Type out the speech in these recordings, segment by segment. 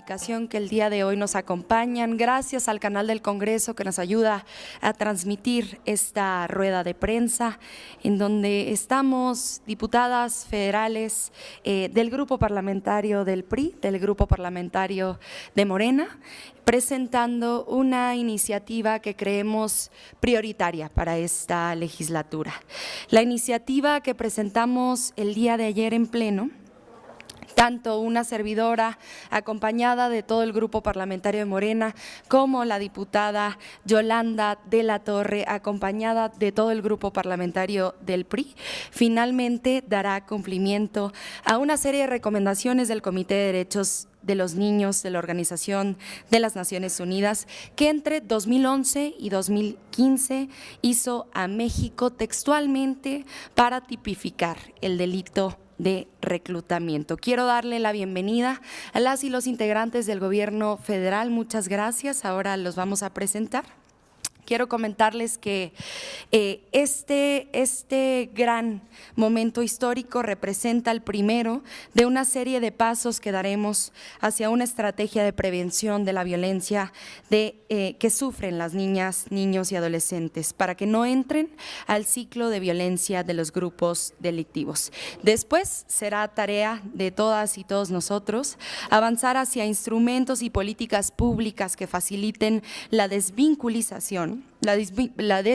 comunicación que el día de hoy nos acompañan, gracias al canal del Congreso que nos ayuda a transmitir esta rueda de prensa, en donde estamos diputadas federales del grupo parlamentario del PRI, del grupo parlamentario de Morena, presentando una iniciativa que creemos prioritaria para esta legislatura. La iniciativa que presentamos el día de ayer en pleno, tanto una servidora acompañada de todo el grupo parlamentario de Morena como la diputada Yolanda de la Torre acompañada de todo el grupo parlamentario del PRI, finalmente dará cumplimiento a una serie de recomendaciones del Comité de Derechos de los Niños de la Organización de las Naciones Unidas, que entre 2011 y 2015 hizo a México textualmente para tipificar el delito de reclutamiento. Quiero darle la bienvenida a las y los integrantes del gobierno federal. Muchas gracias. Ahora los vamos a presentar. Quiero comentarles que este gran momento histórico representa el primero de una serie de pasos que daremos hacia una estrategia de prevención de la violencia que sufren las niñas, niños y adolescentes para que no entren al ciclo de violencia de los grupos delictivos. Después será tarea de todas y todos nosotros avanzar hacia instrumentos y políticas públicas que faciliten la desvinculación de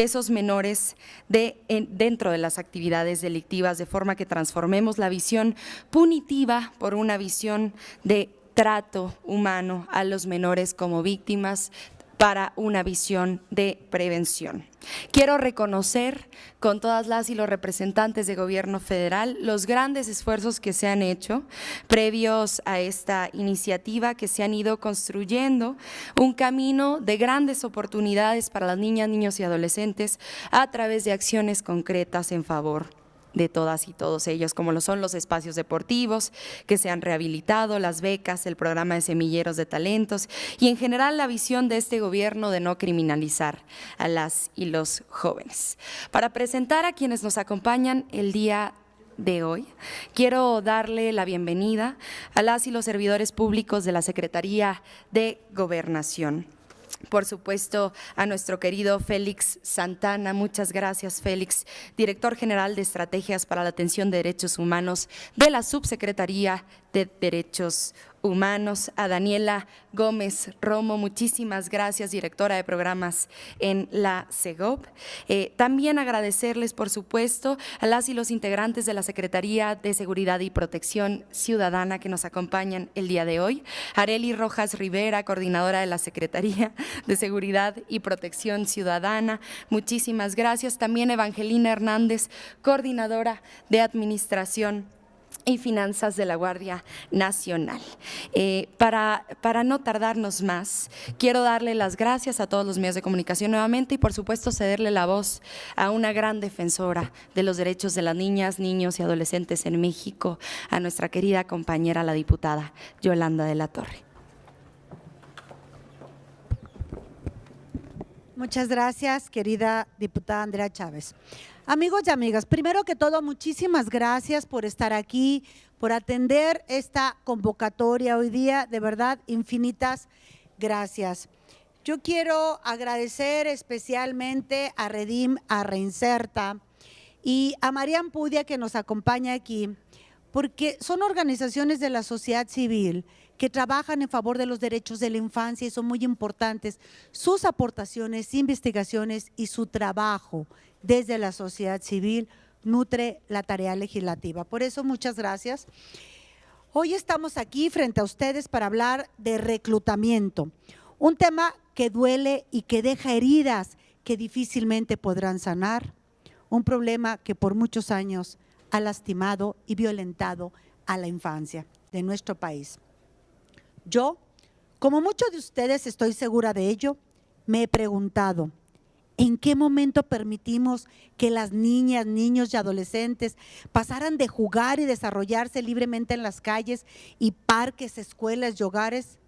esos menores dentro de las actividades delictivas, de forma que transformemos la visión punitiva por una visión de trato humano a los menores como víctimas para una visión de prevención. Quiero reconocer con todas las y los representantes de gobierno federal los grandes esfuerzos que se han hecho previos a esta iniciativa, que se han ido construyendo un camino de grandes oportunidades para las niñas, niños y adolescentes a través de acciones concretas en favor de todas y todos ellos, como lo son los espacios deportivos que se han rehabilitado, las becas, el programa de semilleros de talentos y en general la visión de este gobierno de no criminalizar a las y los jóvenes. Para presentar a quienes nos acompañan el día de hoy, quiero darle la bienvenida a las y los servidores públicos de la Secretaría de Gobernación. Por supuesto, a nuestro querido Félix Santana, muchas gracias Félix, director general de Estrategias para la Atención de Derechos Humanos de la Subsecretaría de Derechos Humanos, a Daniela Gómez Romo, muchísimas gracias, directora de programas en la CEGOP. También agradecerles, por supuesto, a las y los integrantes de la Secretaría de Seguridad y Protección Ciudadana que nos acompañan el día de hoy. Arely Rojas Rivera, coordinadora de la Secretaría de Seguridad y Protección Ciudadana, muchísimas gracias. También Evangelina Hernández, coordinadora de Administración y Finanzas de la Guardia Nacional. Para no tardarnos más, quiero darle las gracias a todos los medios de comunicación nuevamente y por supuesto cederle la voz a una gran defensora de los derechos de las niñas, niños y adolescentes en México, a nuestra querida compañera la diputada Yolanda de la Torre. Muchas gracias, querida diputada Andrea Chávez. Amigos y amigas, primero que todo, muchísimas gracias por estar aquí, por atender esta convocatoria hoy día, de verdad, infinitas gracias. Yo quiero agradecer especialmente a Redim, a Reinserta y a Marian Pudia que nos acompaña aquí, porque son organizaciones de la sociedad civil que trabajan en favor de los derechos de la infancia y son muy importantes sus aportaciones, investigaciones y su trabajo desde la sociedad civil nutre la tarea legislativa. Por eso, muchas gracias. Hoy estamos aquí frente a ustedes para hablar de reclutamiento, un tema que duele y que deja heridas que difícilmente podrán sanar, un problema que por muchos años ha lastimado y violentado a la infancia de nuestro país. Yo, como muchos de ustedes estoy segura de ello, me he preguntado, ¿en qué momento permitimos que las niñas, niños y adolescentes pasaran de jugar y desarrollarse libremente en las calles y parques, escuelas y hogares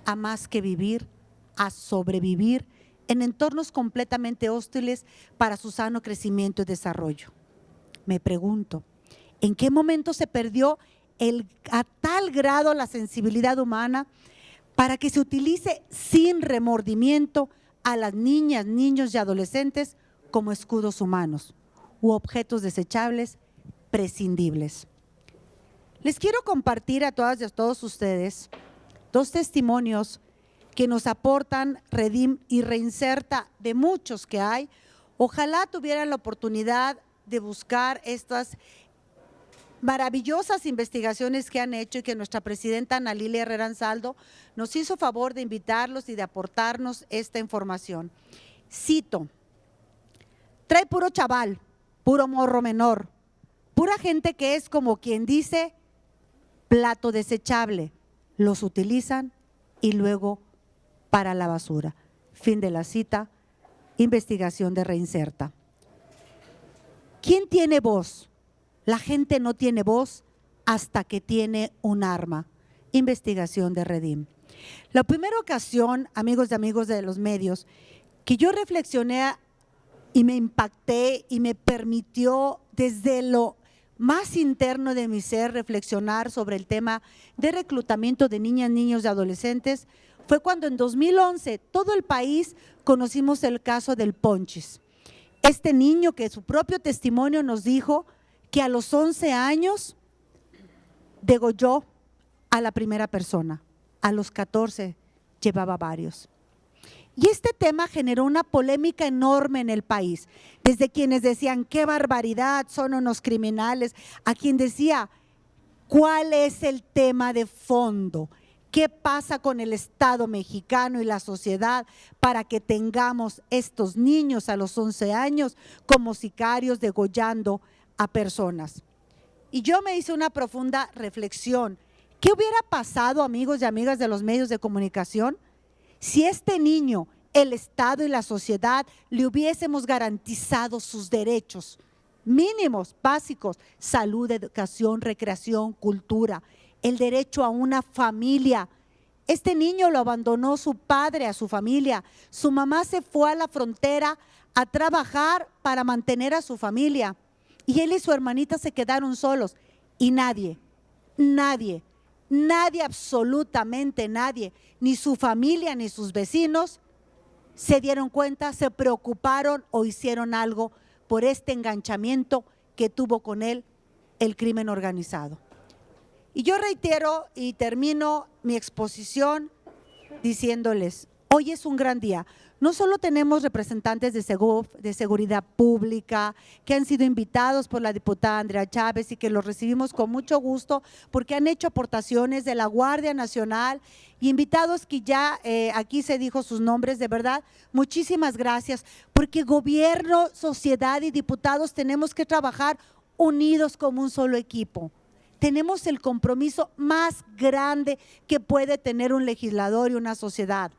a más que vivir, a sobrevivir en entornos completamente hostiles para su sano crecimiento y desarrollo? Me pregunto, ¿en qué momento se perdió a tal grado la sensibilidad humana para que se utilice sin remordimiento a las niñas, niños y adolescentes como escudos humanos u objetos desechables prescindibles. Les quiero compartir a todas y a todos ustedes 2 testimonios que nos aportan Redim y Reinserta, de muchos que hay. Ojalá tuvieran la oportunidad de buscar estas maravillosas investigaciones que han hecho y que nuestra presidenta Ana Lilia Herrera Ansaldo nos hizo favor de invitarlos y de aportarnos esta información. Cito: trae puro chaval, puro morro menor, pura gente que es, como quien dice, plato desechable. Los utilizan y luego para la basura. Fin de la cita. Investigación de Reinserta. ¿Quién tiene voz? La gente no tiene voz hasta que tiene un arma. Investigación de Redim. La primera ocasión, amigos y amigos de los medios, que yo reflexioné y me impacté y me permitió desde lo más interno de mi ser reflexionar sobre el tema de reclutamiento de niñas, niños y adolescentes, fue cuando en 2011 todo el país conocimos el caso del Ponchis. Este niño que su propio testimonio nos dijo que a los 11 años degolló a la primera persona, a los 14 llevaba varios. Y este tema generó una polémica enorme en el país, desde quienes decían qué barbaridad, son unos criminales, a quien decía cuál es el tema de fondo, qué pasa con el Estado mexicano y la sociedad para que tengamos estos niños a los 11 años como sicarios degollando a personas. Y yo me hice una profunda reflexión. ¿Qué hubiera pasado, amigos y amigas de los medios de comunicación, si este niño, el Estado y la sociedad le hubiésemos garantizado sus derechos mínimos, básicos: salud, educación, recreación, cultura, el derecho a una familia? Este niño lo abandonó su padre a su familia, su mamá se fue a la frontera a trabajar para mantener a su familia y él y su hermanita se quedaron solos y nadie, absolutamente nadie, ni su familia ni sus vecinos se dieron cuenta, se preocuparon o hicieron algo por este enganchamiento que tuvo con él el crimen organizado. Y yo reitero y termino mi exposición diciéndoles, hoy es un gran día. No solo tenemos representantes de Seguridad Pública que han sido invitados por la diputada Andrea Chávez y que los recibimos con mucho gusto porque han hecho aportaciones de la Guardia Nacional y invitados que ya aquí se dijo sus nombres, de verdad, muchísimas gracias, porque gobierno, sociedad y diputados tenemos que trabajar unidos como un solo equipo. Tenemos el compromiso más grande que puede tener un legislador y una sociedad.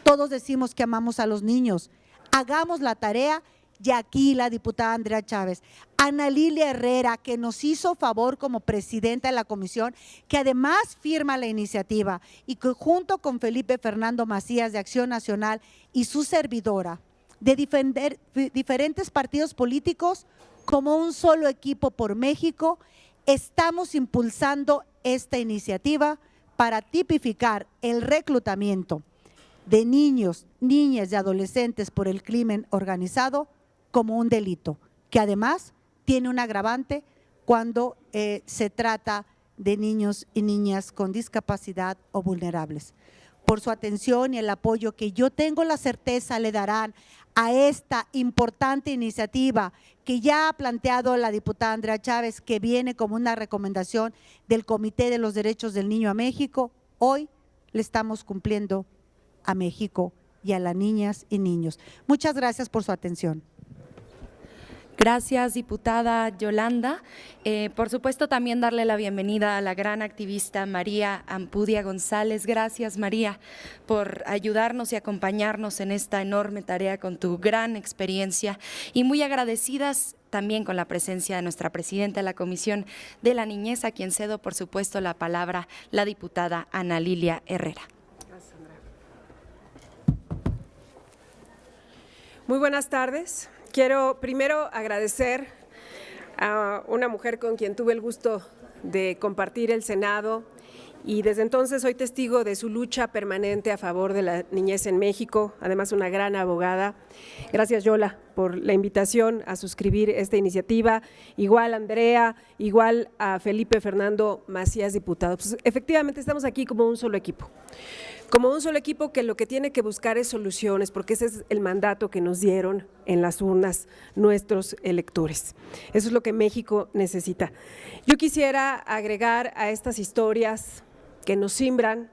Todos decimos que amamos a los niños, hagamos la tarea. Y aquí la diputada Andrea Chávez, Ana Lilia Herrera, que nos hizo favor como presidenta de la comisión, que además firma la iniciativa y que junto con Felipe Fernando Macías de Acción Nacional y su servidora de diferentes partidos políticos, como un solo equipo por México, estamos impulsando esta iniciativa para tipificar el reclutamiento de niños, niñas y adolescentes por el crimen organizado como un delito, que además tiene un agravante cuando se trata de niños y niñas con discapacidad o vulnerables. Por su atención y el apoyo que yo tengo la certeza le darán a esta importante iniciativa que ya ha planteado la diputada Andrea Chávez, que viene como una recomendación del Comité de los Derechos del Niño a México, hoy le estamos cumpliendo a México y a las niñas y niños. Muchas gracias por su atención. Gracias, diputada Yolanda. Por supuesto, también darle la bienvenida a la gran activista María Ampudia González. Gracias, María, por ayudarnos y acompañarnos en esta enorme tarea con tu gran experiencia, y muy agradecidas también con la presencia de nuestra presidenta de la Comisión de la Niñez, a quien cedo, por supuesto, la palabra, la diputada Ana Lilia Herrera. Gracias, Andrea. Muy buenas tardes. Quiero primero agradecer a una mujer con quien tuve el gusto de compartir el Senado y desde entonces soy testigo de su lucha permanente a favor de la niñez en México, además una gran abogada. Gracias, Yola, por la invitación a suscribir esta iniciativa, igual a Andrea, igual a Felipe Fernando Macías, diputado. Pues, efectivamente estamos aquí como un solo equipo que lo que tiene que buscar es soluciones, porque ese es el mandato que nos dieron en las urnas nuestros electores. Eso es lo que México necesita. Yo quisiera agregar a estas historias que nos simbran,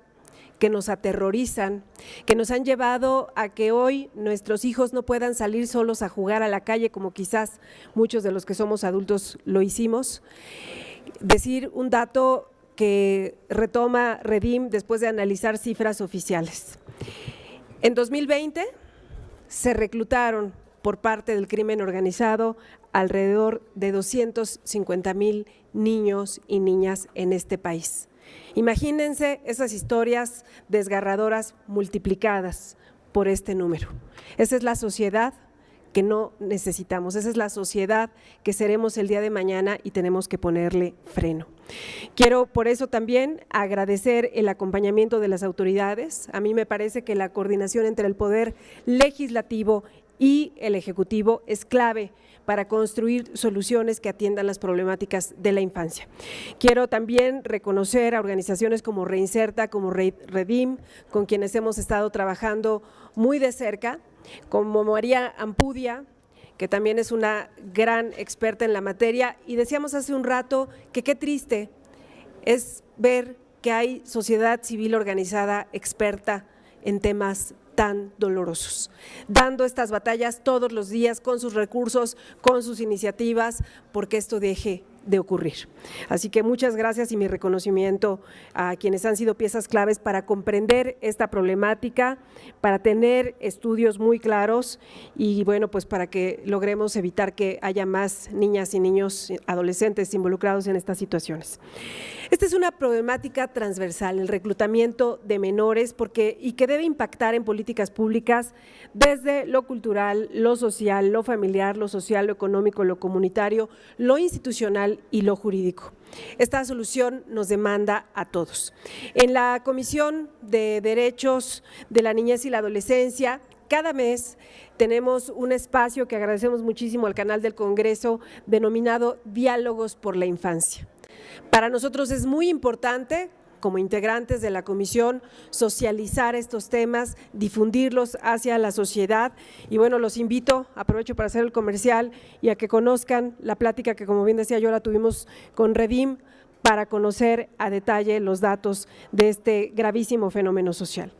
que nos aterrorizan, que nos han llevado a que hoy nuestros hijos no puedan salir solos a jugar a la calle como quizás muchos de los que somos adultos lo hicimos. Decir un dato que retoma Redim después de analizar cifras oficiales. En 2020 se reclutaron por parte del crimen organizado alrededor de 250,000 niños y niñas en este país. Imagínense esas historias desgarradoras multiplicadas por este número. Esa es la sociedad que no necesitamos, esa es la sociedad que seremos el día de mañana y tenemos que ponerle freno. Quiero por eso también agradecer el acompañamiento de las autoridades. A mí me parece que la coordinación entre el Poder Legislativo y el Ejecutivo es clave para construir soluciones que atiendan las problemáticas de la infancia. Quiero también reconocer a organizaciones como Reinserta, como Redim, con quienes hemos estado trabajando muy de cerca, como María Ampudia, que también es una gran experta en la materia, y decíamos hace un rato que qué triste es ver que hay sociedad civil organizada experta en temas tan dolorosos, dando estas batallas todos los días con sus recursos, con sus iniciativas, porque esto deje de ocurrir. Así que muchas gracias y mi reconocimiento a quienes han sido piezas claves para comprender esta problemática, para tener estudios muy claros y bueno, pues para que logremos evitar que haya más niñas y niños adolescentes involucrados en estas situaciones. Esta es una problemática transversal, el reclutamiento de menores, y que debe impactar en políticas públicas desde lo cultural, lo social, lo familiar, lo social, lo económico, lo comunitario, lo institucional y lo jurídico. Esta solución nos demanda a todos. En la Comisión de Derechos de la Niñez y la Adolescencia, cada mes tenemos un espacio que agradecemos muchísimo al canal del Congreso denominado Diálogos por la Infancia. Para nosotros es muy importante, como integrantes de la comisión, socializar estos temas, difundirlos hacia la sociedad y bueno, los invito, aprovecho para hacer el comercial y a que conozcan la plática que como bien decía yo la tuvimos con Redim para conocer a detalle los datos de este gravísimo fenómeno social.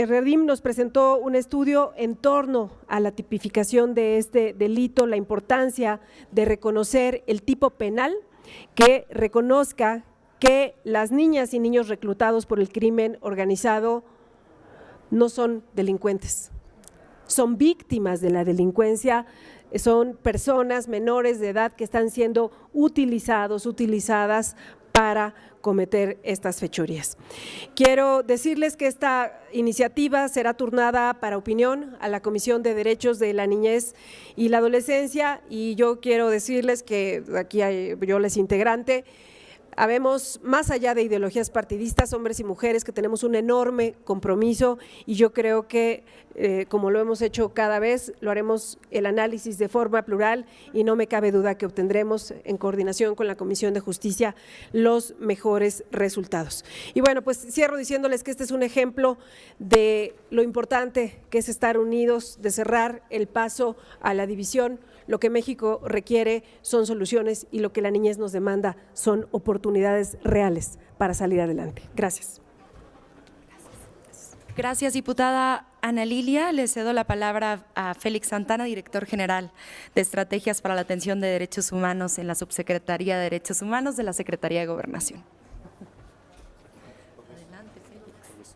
Redim nos presentó un estudio en torno a la tipificación de este delito, la importancia de reconocer el tipo penal que reconozca que las niñas y niños reclutados por el crimen organizado no son delincuentes, son víctimas de la delincuencia, son personas menores de edad que están siendo utilizadas para cometer estas fechorías. Quiero decirles que esta iniciativa será turnada para opinión a la Comisión de Derechos de la Niñez y la Adolescencia y yo quiero decirles que aquí yo les integrante, habemos más allá de ideologías partidistas, hombres y mujeres que tenemos un enorme compromiso y yo creo que como lo hemos hecho cada vez, lo haremos el análisis de forma plural y no me cabe duda que obtendremos en coordinación con la Comisión de Justicia los mejores resultados. Y bueno, pues cierro diciéndoles que este es un ejemplo de lo importante que es estar unidos, de cerrar el paso a la división. Lo que México requiere son soluciones y lo que la niñez nos demanda son oportunidades reales para salir adelante. Gracias. Gracias, diputada Ana Lilia. Le cedo la palabra a Félix Santana, director general de Estrategias para la Atención de Derechos Humanos en la Subsecretaría de Derechos Humanos de la Secretaría de Gobernación. Adelante, Félix.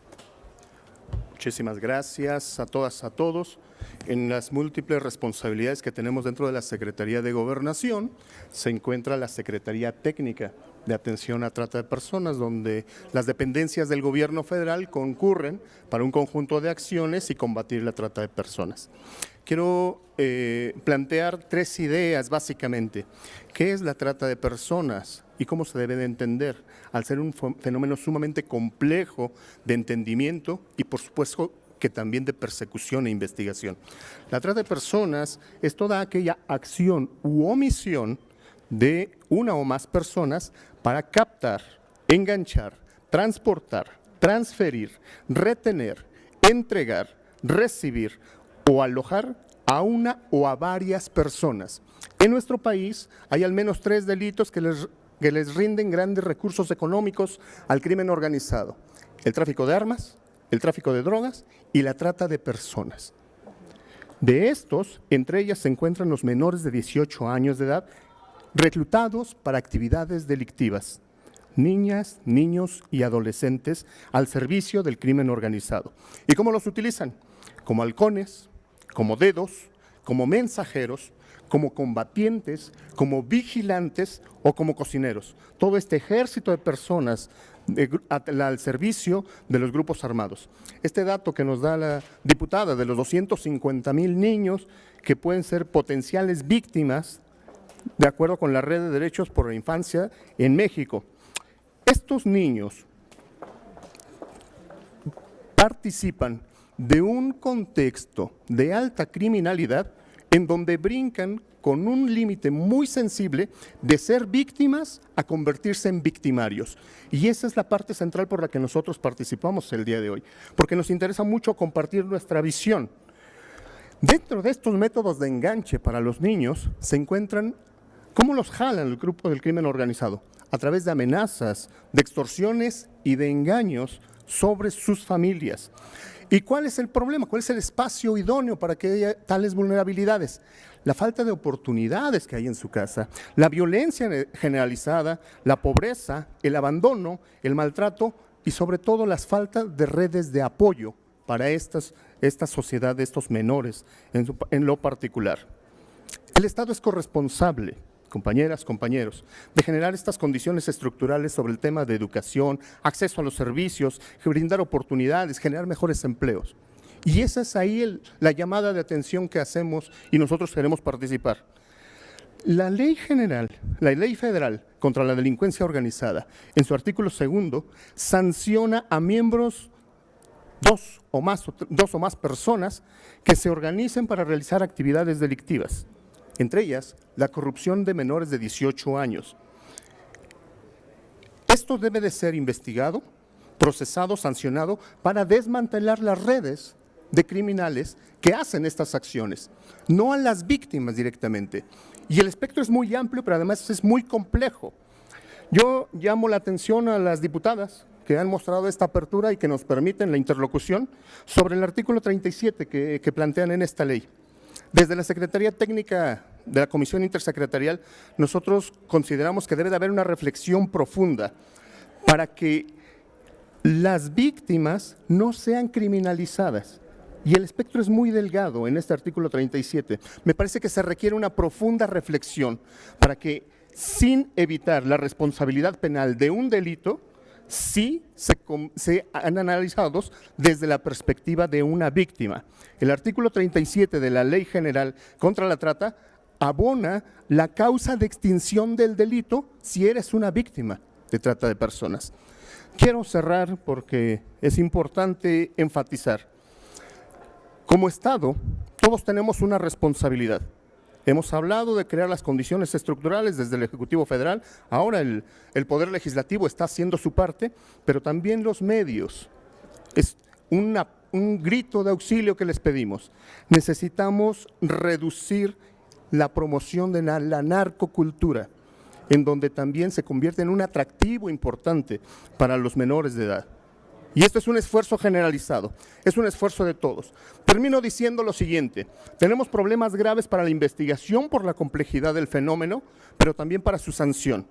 Muchísimas gracias a todas, a todos. En las múltiples responsabilidades que tenemos dentro de la Secretaría de Gobernación se encuentra la Secretaría Técnica de Atención a Trata de Personas, donde las dependencias del Gobierno federal concurren para un conjunto de acciones y combatir la trata de personas. Quiero plantear 3 ideas básicamente. ¿Qué es la trata de personas y cómo se debe de entender? Al ser un fenómeno sumamente complejo de entendimiento y por supuesto que también de persecución e investigación. La trata de personas es toda aquella acción u omisión de una o más personas para captar, enganchar, transportar, transferir, retener, entregar, recibir o alojar a una o a varias personas. En nuestro país hay al menos 3 delitos que les rinden grandes recursos económicos al crimen organizado: el tráfico de armas, el tráfico de drogas y la trata de personas. De estos, entre ellas se encuentran los menores de 18 años de edad reclutados para actividades delictivas, niñas, niños y adolescentes al servicio del crimen organizado. ¿Y cómo los utilizan? Como halcones, como dedos, como mensajeros, como combatientes, como vigilantes o como cocineros. Todo este ejército de personas al servicio de los grupos armados. Este dato que nos da la diputada de los 250,000 niños que pueden ser potenciales víctimas de acuerdo con la Red de Derechos por la Infancia en México. Estos niños participan de un contexto de alta criminalidad en donde brincan con un límite muy sensible de ser víctimas a convertirse en victimarios. Y esa es la parte central por la que nosotros participamos el día de hoy, porque nos interesa mucho compartir nuestra visión. Dentro de estos métodos de enganche para los niños se encuentran cómo los jalan el grupo del crimen organizado, a través de amenazas, de extorsiones y de engaños sobre sus familias. ¿Y cuál es el problema? ¿Cuál es el espacio idóneo para que haya tales vulnerabilidades? La falta de oportunidades que hay en su casa, la violencia generalizada, la pobreza, el abandono, el maltrato y sobre todo las faltas de redes de apoyo para esta sociedad de estos menores en lo particular. El Estado es corresponsable, compañeras, compañeros, de generar estas condiciones estructurales sobre el tema de educación, acceso a los servicios, brindar oportunidades, generar mejores empleos. Y esa es ahí la llamada de atención que hacemos y nosotros queremos participar. La ley federal contra la delincuencia organizada, en su artículo 2, sanciona a miembros, dos o más personas que se organicen para realizar actividades delictivas, entre ellas la corrupción de menores de 18 años. Esto debe de ser investigado, procesado, sancionado para desmantelar las redes de criminales que hacen estas acciones, no a las víctimas directamente. Y el espectro es muy amplio, pero además es muy complejo. Yo llamo la atención a las diputadas que han mostrado esta apertura y que nos permiten la interlocución sobre el artículo 37 que plantean en esta ley. Desde la Secretaría Técnica de la Comisión Intersecretarial, nosotros consideramos que debe de haber una reflexión profunda para que las víctimas no sean criminalizadas. Y el espectro es muy delgado en este artículo 37. Me parece que se requiere una profunda reflexión para que, sin evitar la responsabilidad penal de un delito, sí se han analizados desde la perspectiva de una víctima. El artículo 37 de la Ley General contra la Trata abona la causa de extinción del delito si eres una víctima de trata de personas. Quiero cerrar porque es importante enfatizar. Como Estado, todos tenemos una responsabilidad. Hemos hablado de crear las condiciones estructurales desde el Ejecutivo Federal, ahora el Poder Legislativo está haciendo su parte, pero también los medios. Es un grito de auxilio que les pedimos. Necesitamos reducir la promoción de la narcocultura, en donde también se convierte en un atractivo importante para los menores de edad. Y esto es un esfuerzo generalizado, es un esfuerzo de todos. Termino diciendo lo siguiente: tenemos problemas graves para la investigación por la complejidad del fenómeno, pero también para su sanción.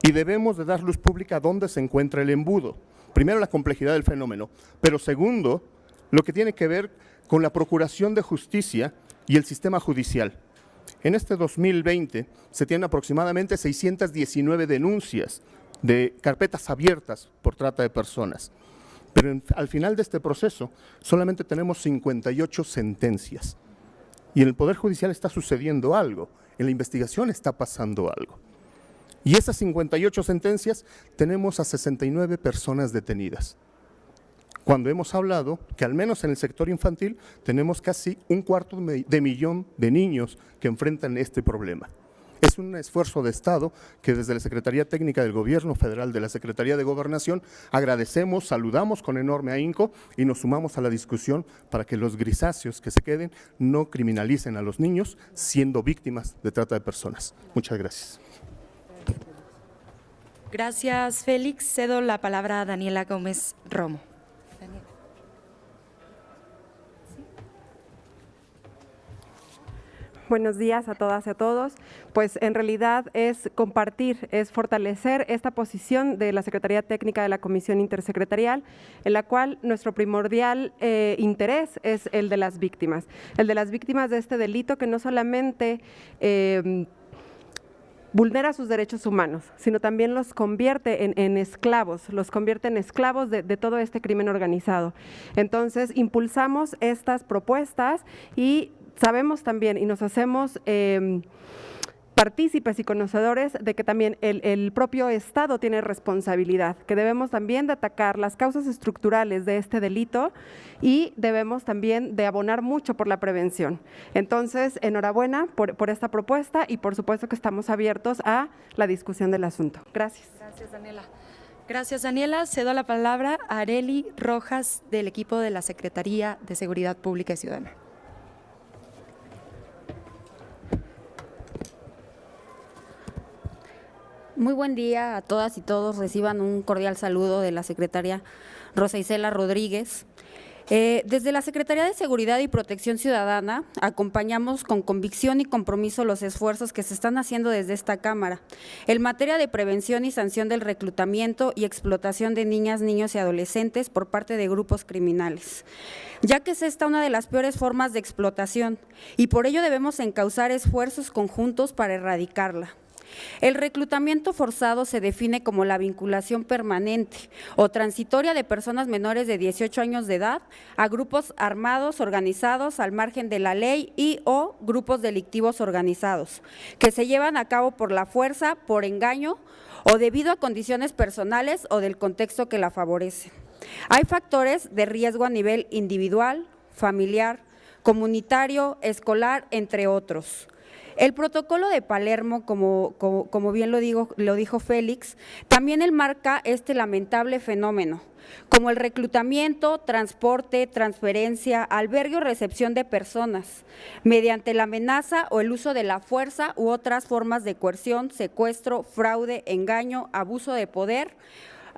Y debemos de dar luz pública a dónde se encuentra el embudo. Primero, la complejidad del fenómeno, pero segundo, lo que tiene que ver con la procuración de justicia y el sistema judicial. En este 2020 se tienen aproximadamente 619 denuncias de carpetas abiertas por trata de personas. Pero al final de este proceso solamente tenemos 58 sentencias. Y en el Poder Judicial está sucediendo algo, en la investigación está pasando algo. Y esas 58 sentencias tenemos a 69 personas detenidas. Cuando hemos hablado que al menos en el sector infantil tenemos casi 250,000 de niños que enfrentan este problema. Es un esfuerzo de Estado que desde la Secretaría Técnica del Gobierno Federal, de la Secretaría de Gobernación, agradecemos, saludamos con enorme ahínco y nos sumamos a la discusión para que los grisáceos que se queden no criminalicen a los niños siendo víctimas de trata de personas. Muchas gracias. Gracias, Félix. Cedo la palabra a Daniela Gómez Romo. Daniela. Buenos días a todas y a todos. Pues en realidad es compartir, es fortalecer esta posición de la Secretaría Técnica de la Comisión Intersecretarial, en la cual nuestro primordial interés es el de las víctimas de este delito que no solamente vulnera sus derechos humanos, sino también los convierte en esclavos, de todo este crimen organizado. Entonces, impulsamos estas propuestas y sabemos también y nos hacemos partícipes y conocedores de que también el propio Estado tiene responsabilidad, que debemos también de atacar las causas estructurales de este delito y debemos también de abonar mucho por la prevención. Entonces, enhorabuena por esta propuesta y por supuesto que estamos abiertos a la discusión del asunto. Gracias. Gracias, Daniela. Gracias, Daniela. Cedo la palabra a Arely Rojas del equipo de la Secretaría de Seguridad Pública y Ciudadana. Muy buen día a todas y todos. Reciban un cordial saludo de la secretaria Rosa Isela Rodríguez. Desde la Secretaría de Seguridad y Protección Ciudadana acompañamos con convicción y compromiso los esfuerzos que se están haciendo desde esta Cámara en materia de prevención y sanción del reclutamiento y explotación de niñas, niños y adolescentes por parte de grupos criminales, ya que es esta una de las peores formas de explotación y por ello debemos encauzar esfuerzos conjuntos para erradicarla. El reclutamiento forzado se define como la vinculación permanente o transitoria de personas menores de 18 años de edad a grupos armados organizados al margen de la ley y o grupos delictivos organizados que se llevan a cabo por la fuerza, por engaño o debido a condiciones personales o del contexto que la favorecen. Hay factores de riesgo a nivel individual, familiar, comunitario, escolar, entre otros. El protocolo de Palermo, como bien lo dijo Félix, también enmarca este lamentable fenómeno, como el reclutamiento, transporte, transferencia, albergue o recepción de personas, mediante la amenaza o el uso de la fuerza u otras formas de coerción, secuestro, fraude, engaño, abuso de poder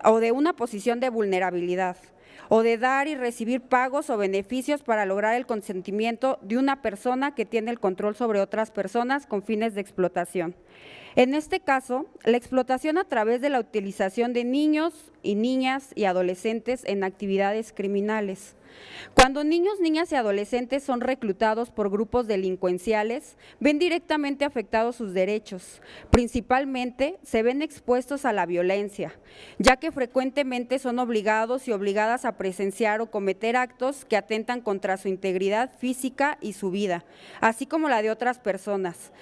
o de una posición de vulnerabilidad, o de dar y recibir pagos o beneficios para lograr el consentimiento de una persona que tiene el control sobre otras personas con fines de explotación. En este caso, la explotación a través de la utilización de niños y niñas y adolescentes en actividades criminales. Cuando niños, niñas y adolescentes son reclutados por grupos delincuenciales, ven directamente afectados sus derechos. Principalmente se ven expuestos a la violencia, ya que frecuentemente son obligados y obligadas a presenciar o cometer actos que atentan contra su integridad física y su vida, así como la de otras personas.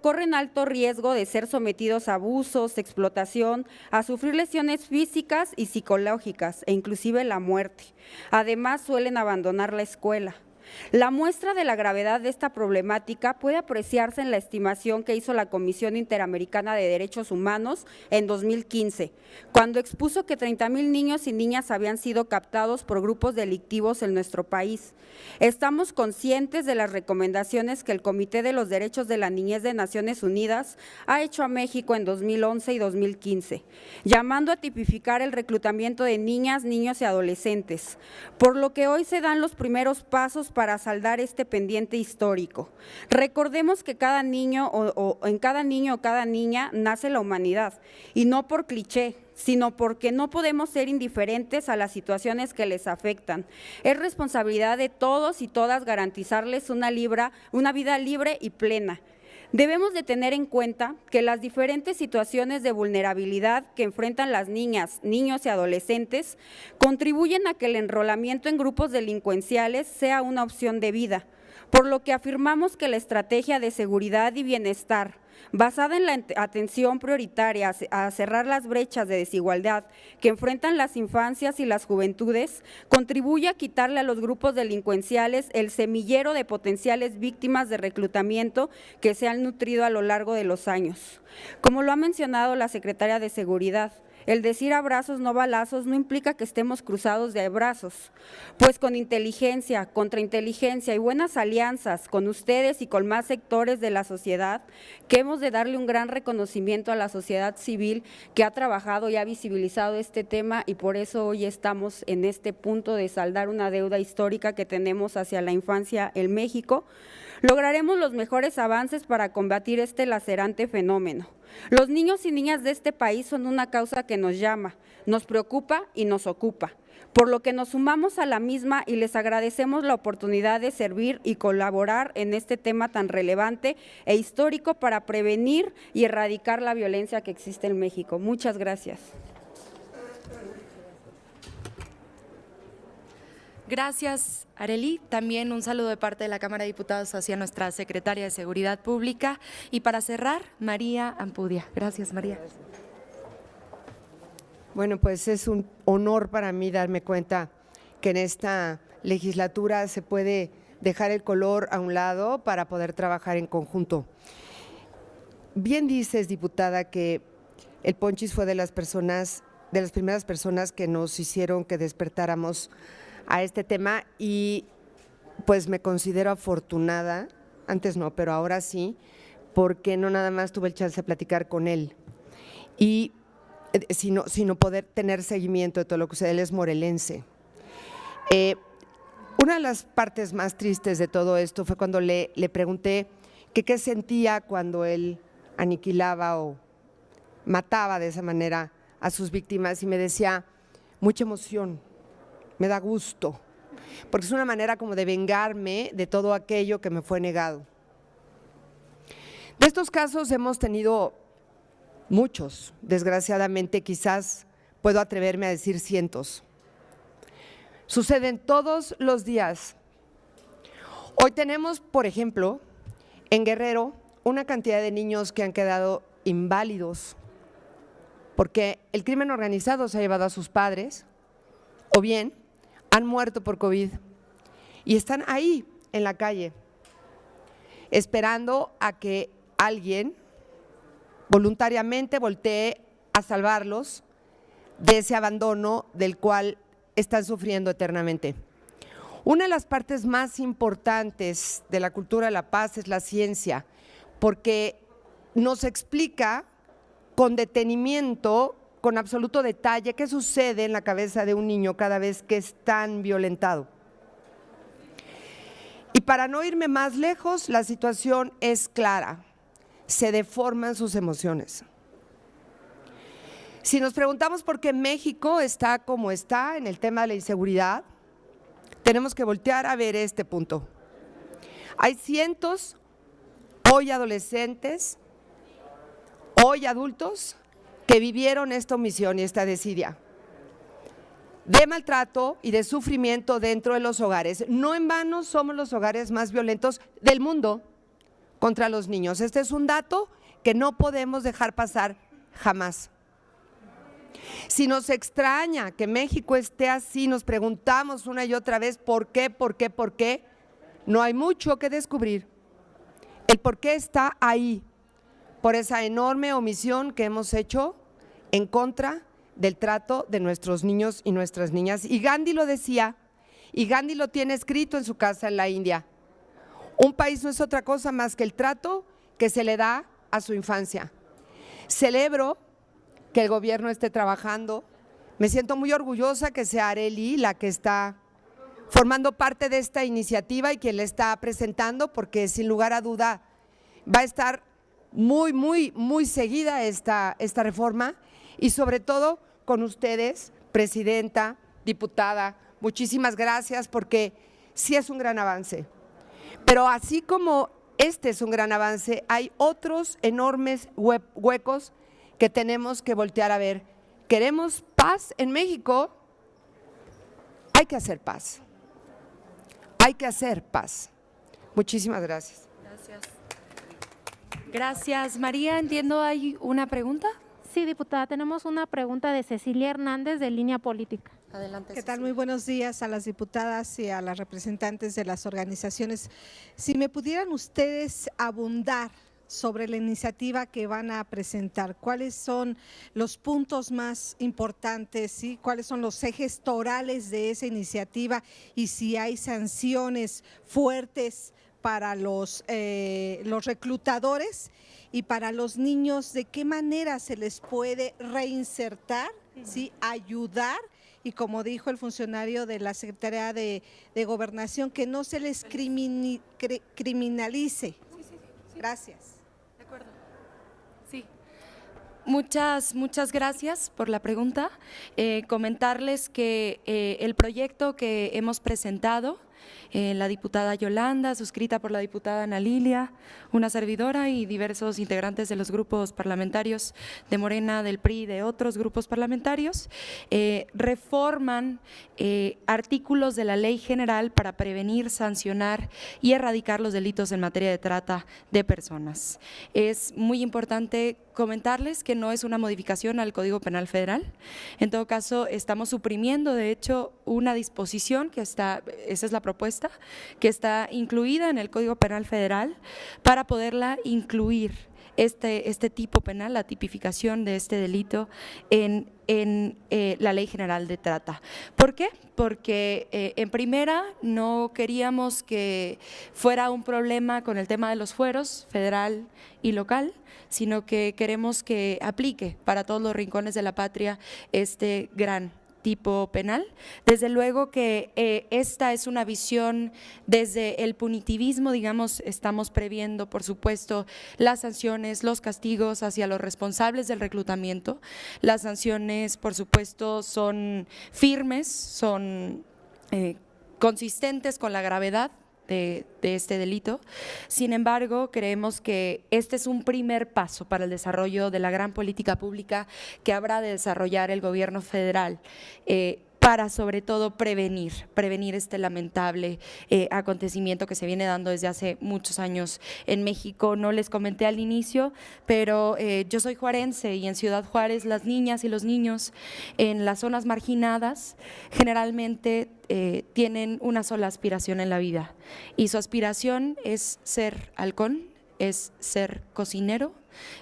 Corren alto riesgo de ser sometidos a abusos, explotación, a sufrir lesiones físicas y psicológicas e inclusive la muerte. Además, suelen abandonar la escuela. La muestra de la gravedad de esta problemática puede apreciarse en la estimación que hizo la Comisión Interamericana de Derechos Humanos en 2015, cuando expuso que 30,000 niños y niñas habían sido captados por grupos delictivos en nuestro país. Estamos conscientes de las recomendaciones que el Comité de los Derechos de la Niñez de Naciones Unidas ha hecho a México en 2011 y 2015, llamando a tipificar el reclutamiento de niñas, niños y adolescentes, por lo que hoy se dan los primeros pasos para saldar este pendiente histórico. Recordemos que cada niño en cada niño o cada niña nace la humanidad, y no por cliché, sino porque no podemos ser indiferentes a las situaciones que les afectan. Es responsabilidad de todos y todas garantizarles una vida libre y plena. Debemos de tener en cuenta que las diferentes situaciones de vulnerabilidad que enfrentan las niñas, niños y adolescentes contribuyen a que el enrolamiento en grupos delincuenciales sea una opción de vida, por lo que afirmamos que la estrategia de seguridad y bienestar, basada en la atención prioritaria a cerrar las brechas de desigualdad que enfrentan las infancias y las juventudes, contribuye a quitarle a los grupos delincuenciales el semillero de potenciales víctimas de reclutamiento que se han nutrido a lo largo de los años. Como lo ha mencionado la secretaria de Seguridad, el decir abrazos no balazos no implica que estemos cruzados de brazos, pues con inteligencia, contrainteligencia y buenas alianzas con ustedes y con más sectores de la sociedad, que hemos de darle un gran reconocimiento a la sociedad civil que ha trabajado y ha visibilizado este tema, y por eso hoy estamos en este punto de saldar una deuda histórica que tenemos hacia la infancia en México. Lograremos los mejores avances para combatir este lacerante fenómeno. Los niños y niñas de este país son una causa que nos llama, nos preocupa y nos ocupa, por lo que nos sumamos a la misma y les agradecemos la oportunidad de servir y colaborar en este tema tan relevante e histórico para prevenir y erradicar la violencia que existe en México. Muchas gracias. Gracias, Arely. También un saludo de parte de la Cámara de Diputados hacia nuestra secretaria de Seguridad Pública. Y para cerrar, María Ampudia. Gracias, María. Bueno, pues es un honor para mí darme cuenta que en esta legislatura se puede dejar el color a un lado para poder trabajar en conjunto. Bien dices, diputada, que el Ponchis fue de las primeras personas que nos hicieron que despertáramos a este tema, y pues me considero afortunada, antes no, pero ahora sí, porque no nada más tuve el chance de platicar con él, y sino poder tener seguimiento de todo lo que sucede. Él es morelense. Una de las partes más tristes de todo esto fue cuando le pregunté que qué sentía cuando él aniquilaba o mataba de esa manera a sus víctimas, y me decía, mucha emoción, me da gusto, porque es una manera como de vengarme de todo aquello que me fue negado. De estos casos hemos tenido muchos, desgraciadamente, quizás puedo atreverme a decir cientos. Suceden todos los días. Hoy tenemos, por ejemplo, en Guerrero, una cantidad de niños que han quedado inválidos porque el crimen organizado se ha llevado a sus padres, o bien han muerto por COVID y están ahí en la calle esperando a que alguien voluntariamente voltee a salvarlos de ese abandono del cual están sufriendo eternamente. Una de las partes más importantes de la cultura de la paz es la ciencia, porque nos explica con detenimiento, con absoluto detalle, qué sucede en la cabeza de un niño cada vez que es tan violentado. Y para no irme más lejos, la situación es clara, se deforman sus emociones. Si nos preguntamos por qué México está como está en el tema de la inseguridad, tenemos que voltear a ver este punto. Hay cientos, hoy adolescentes, hoy adultos, que vivieron esta omisión y esta desidia de maltrato y de sufrimiento dentro de los hogares. No en vano somos los hogares más violentos del mundo contra los niños. Este es un dato que no podemos dejar pasar jamás. Si nos extraña que México esté así, nos preguntamos una y otra vez ¿por qué? No hay mucho que descubrir. El por qué está ahí, por esa enorme omisión que hemos hecho en contra del trato de nuestros niños y nuestras niñas. Y Gandhi lo decía, y Gandhi lo tiene escrito en su casa en la India. Un país no es otra cosa más que el trato que se le da a su infancia. Celebro que el gobierno esté trabajando. Me siento muy orgullosa que sea Arely la que está formando parte de esta iniciativa y quien la está presentando, porque sin lugar a duda va a estar muy seguida esta reforma, y sobre todo con ustedes, presidenta, diputada, muchísimas gracias, porque sí es un gran avance. Pero así como este es un gran avance. Hay otros enormes huecos que tenemos que voltear a ver. ¿Queremos paz en México? Hay que hacer paz. Hay que hacer paz. Muchísimas gracias. Gracias, María. Entiendo, ¿hay una pregunta? Sí, diputada, tenemos una pregunta de Cecilia Hernández de Línea Política. Adelante. ¿Qué tal? Muy buenos días a las diputadas y a las representantes de las organizaciones. Si me pudieran ustedes abundar sobre la iniciativa que van a presentar, cuáles son los puntos más importantes, ¿sí? Cuáles son los ejes torales de esa iniciativa y si hay sanciones fuertes para los reclutadores y para los niños, de qué manera se les puede reinsertar, ¿sí? Ayudar. Y como dijo el funcionario de la Secretaría de Gobernación, que no se les criminalice. Gracias. De acuerdo. Sí. Muchas gracias por la pregunta. Comentarles que el proyecto que hemos presentado, la diputada Yolanda, suscrita por la diputada Ana Lilia, una servidora y diversos integrantes de los grupos parlamentarios de Morena, del PRI y de otros grupos parlamentarios, reforman artículos de la Ley General para prevenir, sancionar y erradicar los delitos en materia de trata de personas. Es muy importante comentarles que no es una modificación al Código Penal Federal. En todo caso, estamos suprimiendo, de hecho, una disposición que está, esa es la propuesta, que está incluida en el Código Penal Federal para poderla incluir este tipo penal, la tipificación de este delito en la Ley General de Trata. ¿Por qué? Porque en primera no queríamos que fuera un problema con el tema de los fueros federal y local, sino que queremos que aplique para todos los rincones de la patria este gran tipo penal. Desde luego que esta es una visión desde el punitivismo, digamos, estamos previendo, por supuesto, las sanciones, los castigos hacia los responsables del reclutamiento. Las sanciones, por supuesto, son firmes, son consistentes con la gravedad de este delito. Sin embargo, creemos que este es un primer paso para el desarrollo de la gran política pública que habrá de desarrollar el gobierno federal para sobre todo prevenir este lamentable acontecimiento que se viene dando desde hace muchos años en México. No les comenté al inicio, pero yo soy juarense y en Ciudad Juárez las niñas y los niños en las zonas marginadas generalmente tienen una sola aspiración en la vida y su aspiración es ser halcón, es ser cocinero,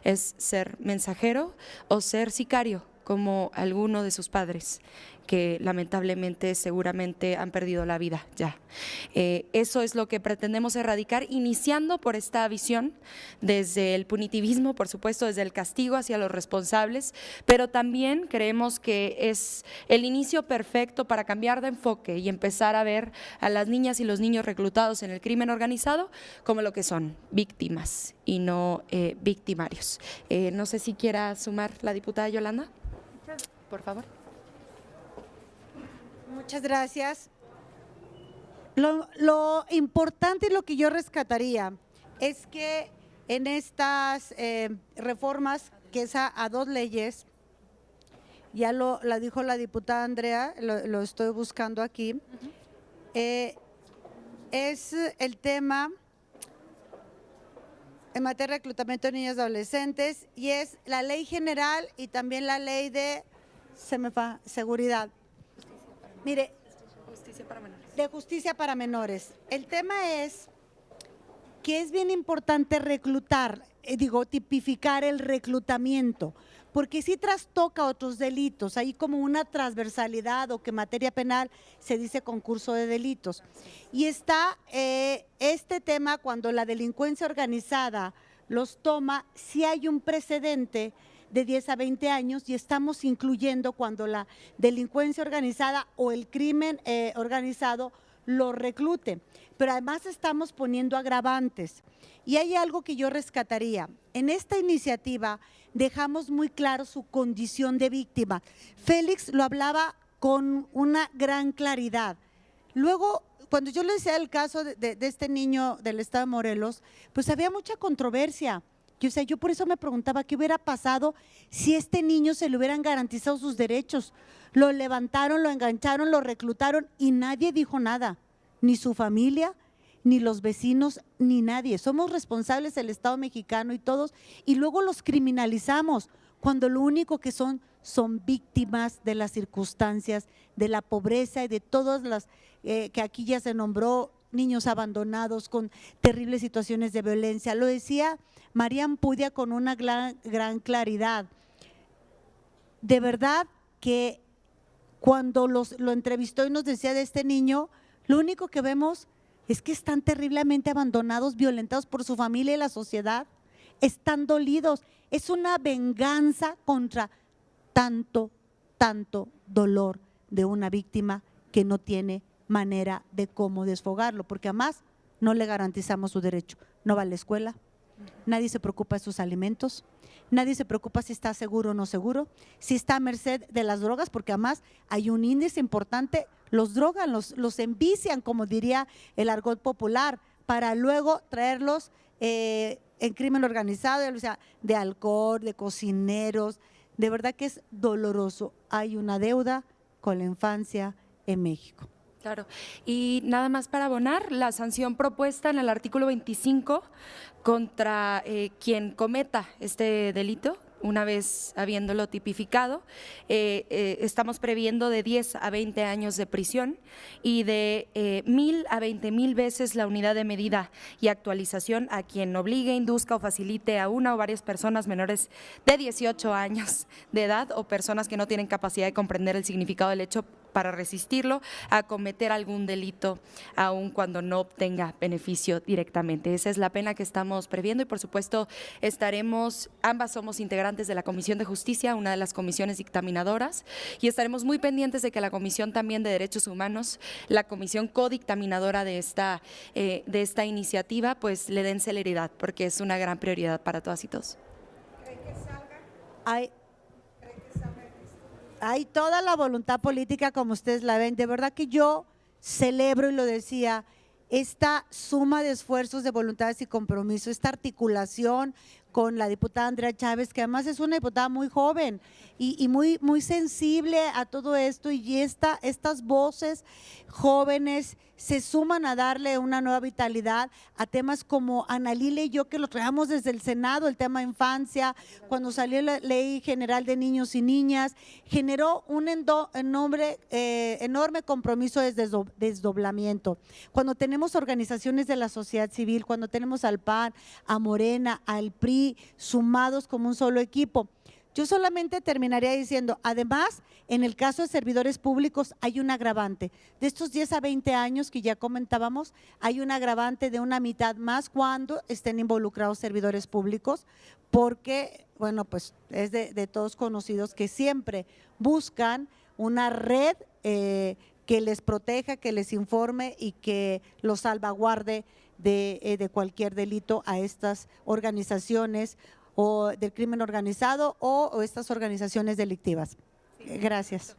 es ser mensajero o ser sicario como alguno de sus padres que lamentablemente seguramente han perdido la vida ya. Eso es lo que pretendemos erradicar, iniciando por esta visión desde el punitivismo, por supuesto, desde el castigo hacia los responsables, pero también creemos que es el inicio perfecto para cambiar de enfoque y empezar a ver a las niñas y los niños reclutados en el crimen organizado como lo que son, víctimas y no victimarios. No sé si quiera sumar la diputada Yolanda, por favor. Muchas gracias. Lo importante y lo que yo rescataría es que en estas reformas, que es a dos leyes, ya la dijo la diputada Andrea, lo estoy buscando aquí, es el tema en materia de reclutamiento de niños y adolescentes y es la ley general y también la ley de seguridad. Mire, de justicia para menores. El tema es que es bien importante tipificar el reclutamiento, porque sí trastoca otros delitos, hay como una transversalidad o que en materia penal se dice concurso de delitos. Y está este tema cuando la delincuencia organizada los toma, sí hay un precedente de 10 a 20 años y estamos incluyendo cuando la delincuencia organizada o el crimen organizado lo reclute, pero además estamos poniendo agravantes. Y hay algo que yo rescataría. En esta iniciativa dejamos muy claro su condición de víctima. Félix lo hablaba con una gran claridad. Luego, cuando yo le decía el caso de este niño del estado de Morelos, pues había mucha controversia. Yo por eso me preguntaba qué hubiera pasado si a este niño se le hubieran garantizado sus derechos. Lo levantaron, lo engancharon, lo reclutaron y nadie dijo nada, ni su familia, ni los vecinos, ni nadie. Somos responsables el Estado mexicano y todos, y luego los criminalizamos cuando lo único que son víctimas de las circunstancias, de la pobreza y de todas las que aquí ya se nombró, niños abandonados con terribles situaciones de violencia. Lo decía María Ampudia con una gran claridad. De verdad que cuando lo entrevistó y nos decía de este niño, lo único que vemos es que están terriblemente abandonados, violentados por su familia y la sociedad, están dolidos. Es una venganza contra tanto dolor de una víctima que no tiene manera de cómo desfogarlo, porque además no le garantizamos su derecho. No va a la escuela, nadie se preocupa de sus alimentos, nadie se preocupa si está seguro o no seguro, si está a merced de las drogas, porque además hay un índice importante, los drogan, los envician, como diría el argot popular, para luego traerlos en crimen organizado, o sea, de alcohol, de cocineros. De verdad que es doloroso. Hay una deuda con la infancia en México. Claro, y nada más para abonar, la sanción propuesta en el artículo 25 contra quien cometa este delito, una vez habiéndolo tipificado, estamos previendo de 10 a 20 años de prisión y de 1,000 a 20,000 veces la unidad de medida y actualización a quien obligue, induzca o facilite a una o varias personas menores de 18 años de edad o personas que no tienen capacidad de comprender el significado del hecho para resistirlo a cometer algún delito, aun cuando no obtenga beneficio directamente. Esa es la pena que estamos previendo y por supuesto ambas somos integrantes de la Comisión de Justicia, una de las comisiones dictaminadoras, y estaremos muy pendientes de que la Comisión también de Derechos Humanos, la comisión codictaminadora de esta iniciativa, pues le den celeridad, porque es una gran prioridad para todas y todos. ¿Cree que salga? Hay toda la voluntad política como ustedes la ven. De verdad que yo celebro, y lo decía, esta suma de esfuerzos, de voluntades y compromiso, esta articulación con la diputada Andrea Chávez, que además es una diputada muy joven y muy sensible a todo esto, y estas voces jóvenes se suman a darle una nueva vitalidad a temas como Ana Lila y yo, que lo traemos desde el Senado, el tema infancia, cuando salió la Ley General de Niños y Niñas, generó un enorme compromiso de desdoblamiento. Cuando tenemos organizaciones de la sociedad civil, cuando tenemos al PAN, a Morena, al PRI, sumados como un solo equipo. Yo solamente terminaría diciendo, además, en el caso de servidores públicos hay un agravante. De estos 10 a 20 años que ya comentábamos, hay un agravante de una mitad más cuando estén involucrados servidores públicos, porque, bueno, pues es de todos conocidos que siempre buscan una red que les proteja, que les informe y que los salvaguarde de cualquier delito a estas organizaciones o del crimen organizado o estas organizaciones delictivas. Gracias.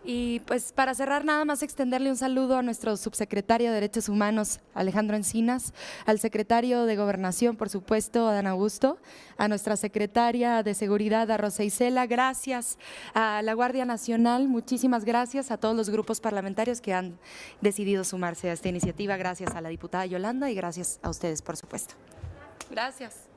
Y pues para cerrar, nada más extenderle un saludo a nuestro subsecretario de Derechos Humanos, Alejandro Encinas, al secretario de Gobernación, por supuesto, Adán Augusto, a nuestra secretaria de Seguridad, a Rosa Isela, gracias a la Guardia Nacional, muchísimas gracias a todos los grupos parlamentarios que han decidido sumarse a esta iniciativa, gracias a la diputada Yolanda y gracias a ustedes, por supuesto. Gracias.